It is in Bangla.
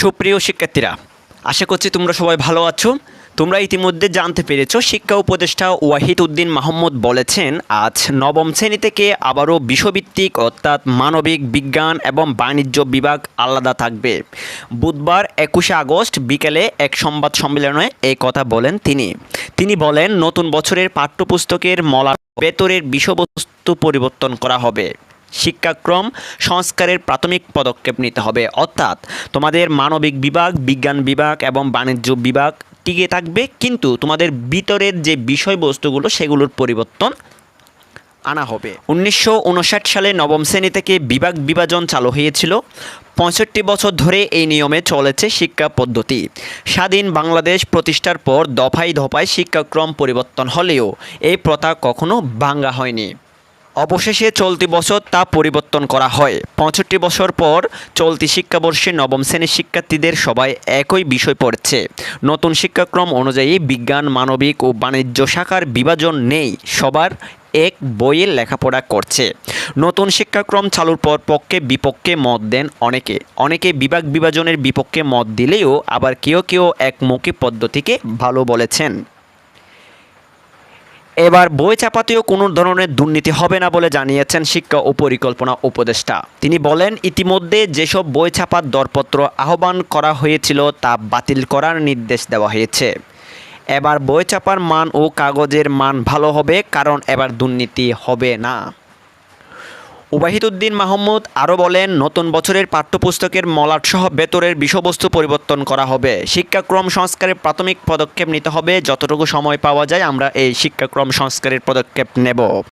সুপ্রিয় শিক্ষার্থীরা, আশা করছি তোমরা সবাই ভালো আছো। তোমরা ইতিমধ্যে জানতে পেরেছো শিক্ষা উপদেষ্টা ওয়াহিদ উদ্দিন মাহমুদ বলেছেন আজ নবম শ্রেণী থেকে আবারও বিষয়ভিত্তিক অর্থাৎ মানবিক বিজ্ঞান এবং বাণিজ্য বিভাগ আলাদা থাকবে। বুধবার 21শে আগস্ট বিকেলে এক সংবাদ সম্মেলনে এই কথা বলেন তিনি বলেন নতুন বছরের পাঠ্যপুস্তকের ভেতরের বিষয়বস্তু পরিবর্তন করা হবে। শিক্ষাক্রম সংস্কারের প্রাথমিক পদক্ষেপ নিতে হবে, অর্থাৎ তোমাদের মানবিক বিভাগ, বিজ্ঞান বিভাগ এবং বাণিজ্য বিভাগ টিকে থাকবে, কিন্তু তোমাদের ভিতরের যে বিষয়বস্তুগুলো সেগুলোর পরিবর্তন আনা হবে। 1959 সালে নবম শ্রেণী থেকে বিভাগ বিভাজন চালু হয়েছিল। 65 বছর ধরে এই নিয়মে চলেছে শিক্ষা পদ্ধতি। স্বাধীন বাংলাদেশ প্রতিষ্ঠার পর দফায় দফায় শিক্ষাক্রম পরিবর্তন হলেও এই প্রথা কখনো ভাঙা হয়নি। অবশেষে চলতি বছর তা পরিবর্তন করা হয়। 65 বছর পর চলতি শিক্ষাবর্ষে নবম শ্রেণীর শিক্ষার্থীদের সবাই একই বিষয় পড়ছে। নতুন শিক্ষাক্রম অনুযায়ী বিজ্ঞান, মানবিক ও বাণিজ্য শাখার বিভাজন নেই, সবার এক বইয়ে লেখাপড়া করছে। নতুন শিক্ষাক্রম চালুর পর পক্ষে বিপক্ষে মত দেন অনেকে বিভাগ বিভাজনের বিপক্ষে মত দিলেও আবার কেউ একমুখী পদ্ধতিকে ভালো বলেছেন। এবার বই চাপাতেও কোনো ধরনের দুর্নীতি হবে না বলে জানিয়েছেন শিক্ষা ও পরিকল্পনা উপদেষ্টা। তিনি বলেন, ইতিমধ্যে যেসব বই ছাপার দরপত্র আহ্বান করা হয়েছিল তা বাতিল করার নির্দেশ দেওয়া হয়েছে। এবার বই ছাপার মান ও কাগজের মান ভালো হবে, কারণ এবার দুর্নীতি হবে না। ওয়াহিদ উদ্দিন মাহমুদ আরও বলেন, নতুন বছরের পাঠ্যপুস্তকের মলাটসহ ভেতরের বিষয়বস্তু পরিবর্তন করা হবে। শিক্ষাক্রম সংস্কারের প্রাথমিক পদক্ষেপ নিতে হবে। যতটুকু সময় পাওয়া যায় আমরা এই শিক্ষাক্রম সংস্কারের পদক্ষেপ নেব।